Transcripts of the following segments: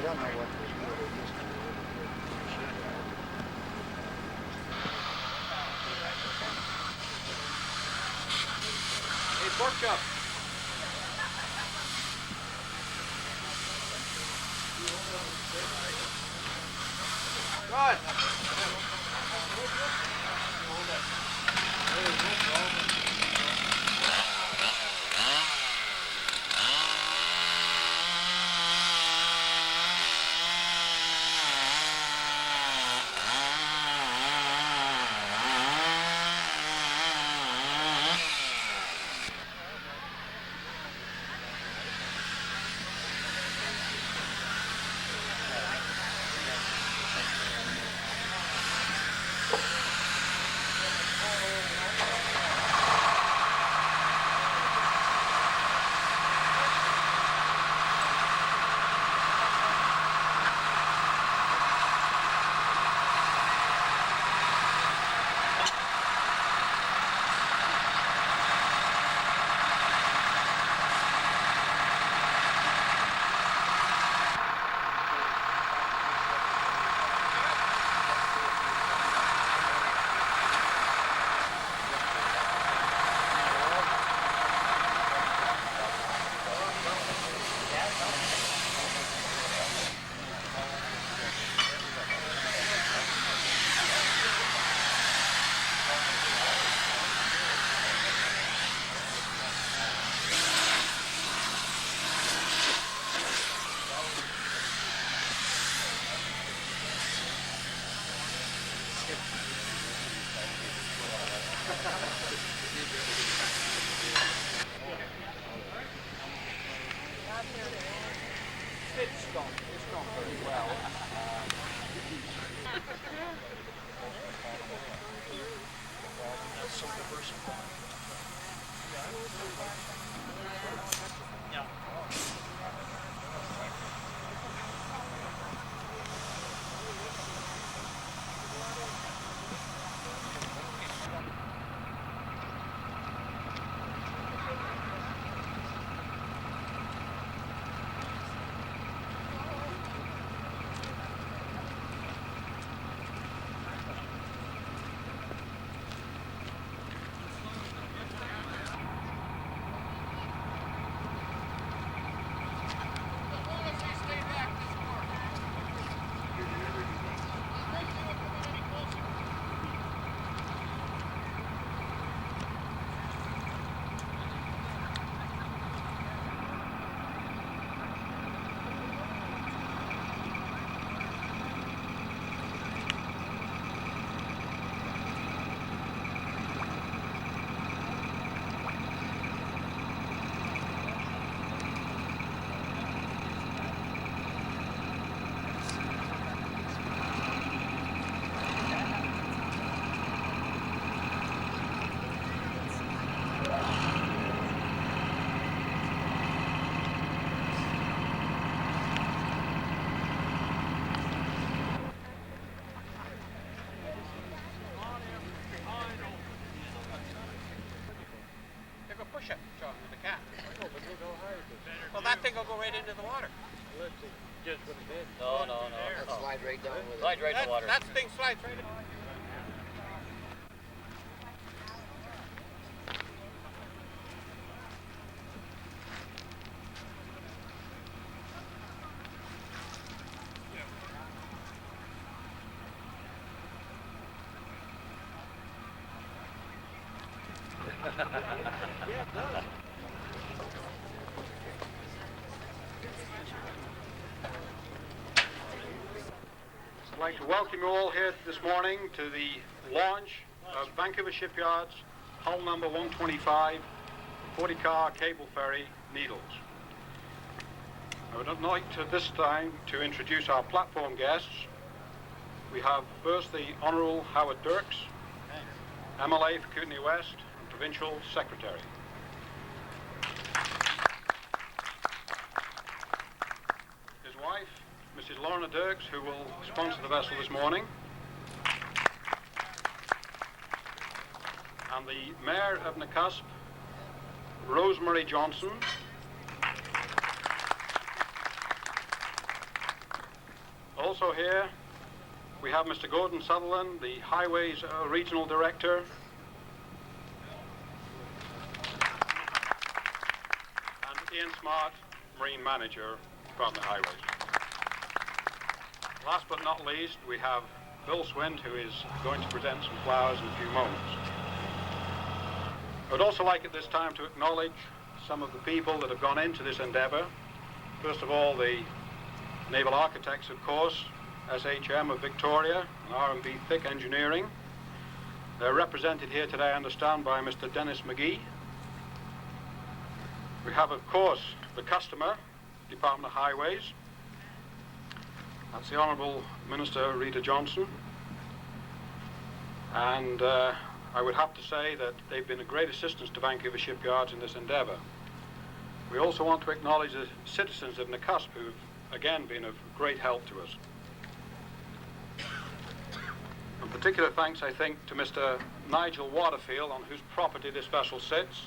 don't know what this really is. Hey, pork chop. Good. It's gone very well. That's so diversified. Yeah. Push it, John, with the cat. Oh, but look how high it is. Well, that thing will go right into the water. Let's see, just what it did. No. Slide right down with it. Slide right in the water. That thing slides right in. Yeah, it does. I'd like to welcome you all here this morning to the launch of Vancouver Shipyards hull number 125 40-car cable ferry Needles. I would like to this time to introduce our platform guests. We have first the Honourable Howard Dirks, MLA for Kootenay West and Provincial Secretary. His wife, Mrs. Lorna Dirks, who will sponsor the vessel this morning. And the Mayor of Nakusp, Rosemarie Johnson. Also here, we have Mr. Gordon Sutherland, the Highways Regional Director. And Ian Smart, Marine Manager from the Highways. Last but not least, we have Bill Swint, who is going to present some flowers in a few moments. I would also like at this time to acknowledge some of the people that have gone into this endeavor. First of all, the naval architects, of course, SHM of Victoria and R&B Thick Engineering. They're represented here today, I understand, by Mr. Dennis McGee. We have, of course, the customer, Department of Highways. That's the Honourable Minister Rita Johnson. And I would have to say that they've been a great assistance to Vancouver Shipyards in this endeavour. We also want to acknowledge the citizens of Nakusp who've again been of great help to us. In particular thanks, I think, to Mr. Nigel Waterfield, on whose property this vessel sits,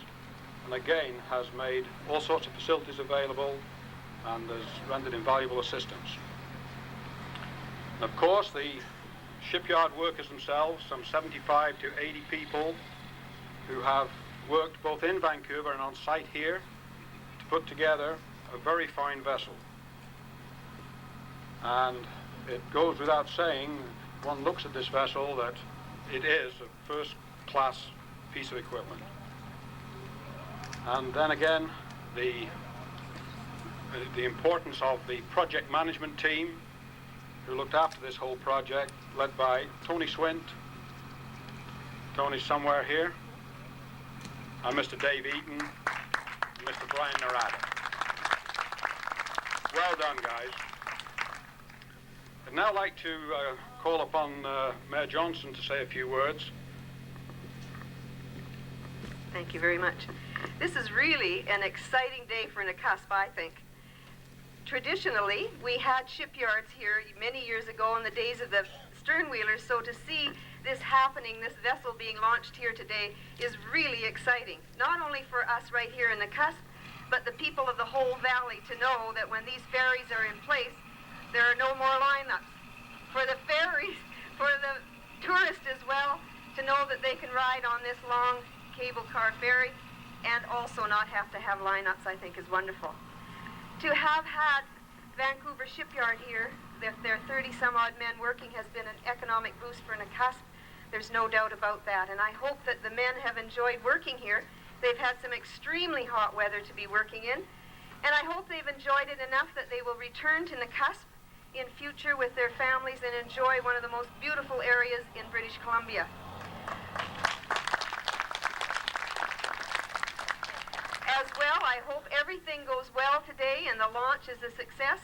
and again has made all sorts of facilities available and has rendered invaluable assistance. And of course, the shipyard workers themselves, some 75 to 80 people who have worked both in Vancouver and on site here to put together a very fine vessel. And it goes without saying, if one looks at this vessel, that it is a first-class piece of equipment. And then again, the importance of the project management team who looked after this whole project, led by Tony Swint. Tony's somewhere here. And Mr. Dave Eaton and Mr. Brian Narada. Well done, guys. I'd now like to call upon Mayor Johnson to say a few words. Thank you very much. This is really an exciting day for Nakusp, I think. Traditionally, we had shipyards here many years ago in the days of the sternwheelers, so to see this happening, this vessel being launched here today, is really exciting. Not only for us right here in Nakusp, but the people of the whole valley to know that when these ferries are in place, there are no more lineups. For the ferries, for the tourists as well, to know that they can ride on this long cable car ferry and also not have to have lineups, I think is wonderful. To have had Vancouver Shipyard here, their 30-some-odd men working, has been an economic boost for Nakusp. There's no doubt about that. And I hope that the men have enjoyed working here. They've had some extremely hot weather to be working in. And I hope they've enjoyed it enough that they will return to Nakusp in future with their families and enjoy one of the most beautiful areas in British Columbia. As well, I hope everything goes well today and the launch is a success.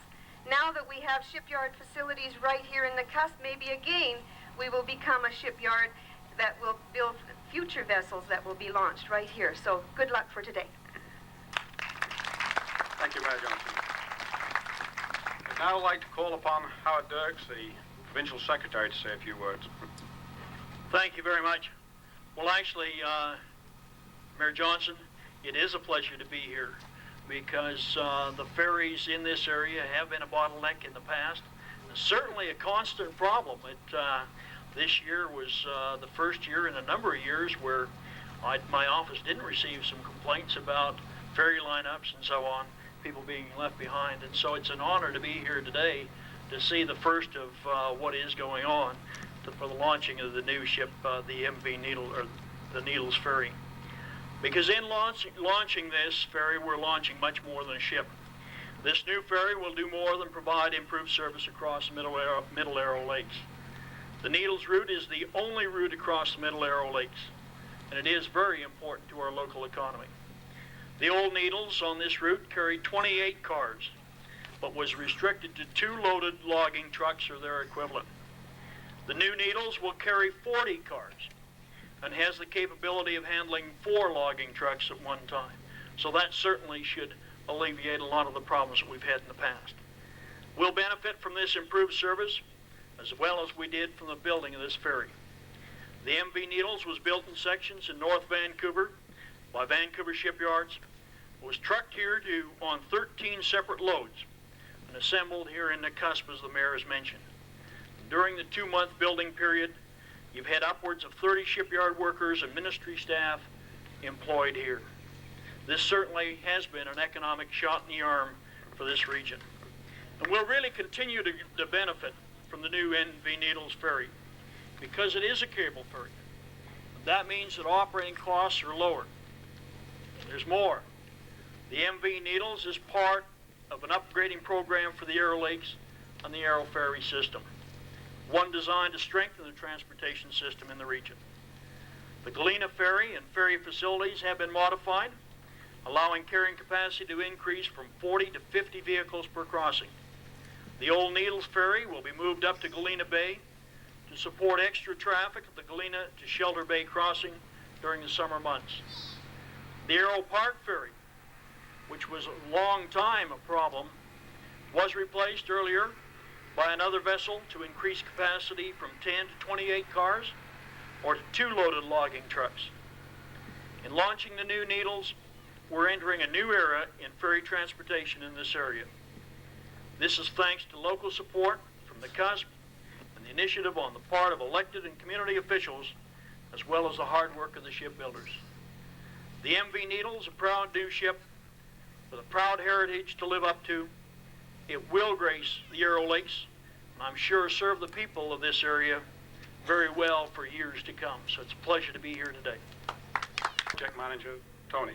Now that we have shipyard facilities right here in Nakusp, maybe again we will become a shipyard that will build future vessels that will be launched right here. So good luck for today. Thank you, Mayor Johnson. I'd now like to call upon Howard Dirks, the Provincial Secretary, to say a few words. Thank you very much. Well, actually, Mayor Johnson, it is a pleasure to be here because the ferries in this area have been a bottleneck in the past. And certainly a constant problem. This year was the first year in a number of years where my office didn't receive some complaints about ferry lineups and so on, people being left behind. And so it's an honor to be here today to see the first of what is going on for the launching of the new ship, the MV Needle, or the Needles ferry. Because in launching this ferry, we're launching much more than a ship. This new ferry will do more than provide improved service across Middle Arrow Lakes. The Needles route is the only route across the Middle Arrow Lakes, and it is very important to our local economy. The old Needles on this route carried 28 cars, but was restricted to 2 loaded logging trucks or their equivalent. The new Needles will carry 40 cars and has the capability of handling 4 logging trucks at one time. So that certainly should alleviate a lot of the problems that we've had in the past. We'll benefit from this improved service as well as we did from the building of this ferry. The MV Needles was built in sections in North Vancouver by Vancouver Shipyards. It was trucked here on 13 separate loads and assembled here in Nakusp, as the mayor has mentioned. During the 2-month building period, you've had upwards of 30 shipyard workers and ministry staff employed here. This certainly has been an economic shot in the arm for this region. And we'll really continue to benefit from the new NV Needles ferry because it is a cable ferry. That means that operating costs are lower. There's more. The MV Needles is part of an upgrading program for the Arrow Lakes and the Arrow Ferry system, one designed to strengthen the transportation system in the region. The Galena Ferry and ferry facilities have been modified, allowing carrying capacity to increase from 40 to 50 vehicles per crossing. The old Needles Ferry will be moved up to Galena Bay to support extra traffic at the Galena to Shelter Bay crossing during the summer months. The Arrow Park Ferry, which was a long time a problem, was replaced earlier by another vessel to increase capacity from 10 to 28 cars or to 2 loaded logging trucks. In launching the new Needles, we're entering a new era in ferry transportation in this area. This is thanks to local support from the Nakusp and the initiative on the part of elected and community officials, as well as the hard work of the shipbuilders. The MV Needles, a proud new ship with a proud heritage to live up to. It will grace the Arrow Lakes, and I'm sure serve the people of this area very well for years to come. So it's a pleasure to be here today. Project Manager Tony.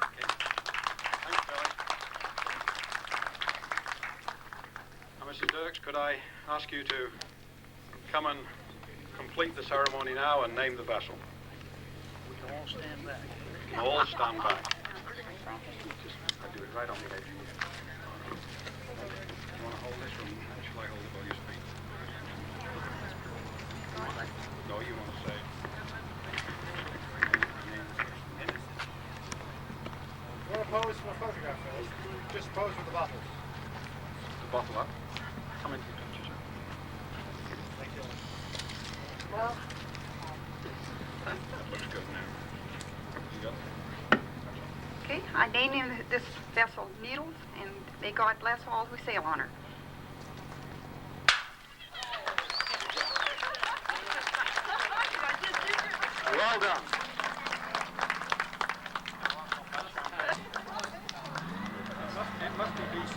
Thanks, Billy. Now, Mrs. Dirks, could I ask you to come and complete the ceremony now and name the vessel? We can all stand back. All stand back. I do it right on the edge. You want to hold this one? Shall I hold it by your feet? No, you want to say. You want to pose for a photograph first? Just pose with the bottle. The bottle up. Come into the picture, sir. Thank you. Well, That looks good now. You got it? okay, I name this vessel Needles, and may God bless all who sail on her. Well done. It must be BC.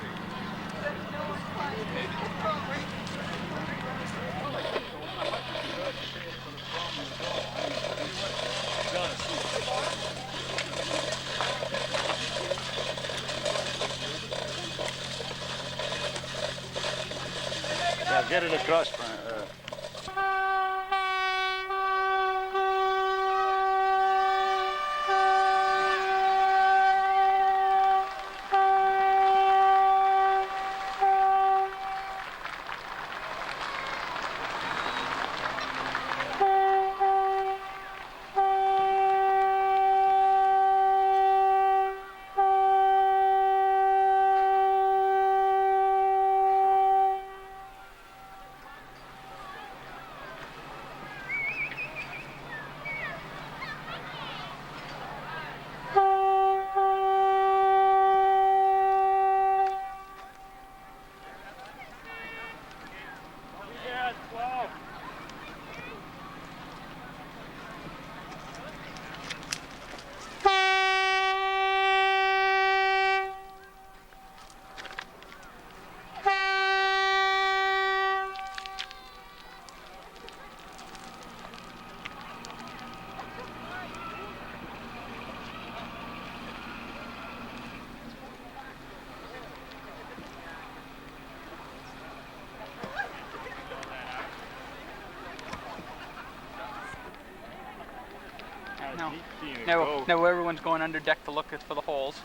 Yeah, get it across. Now everyone's going under deck to look for the holes.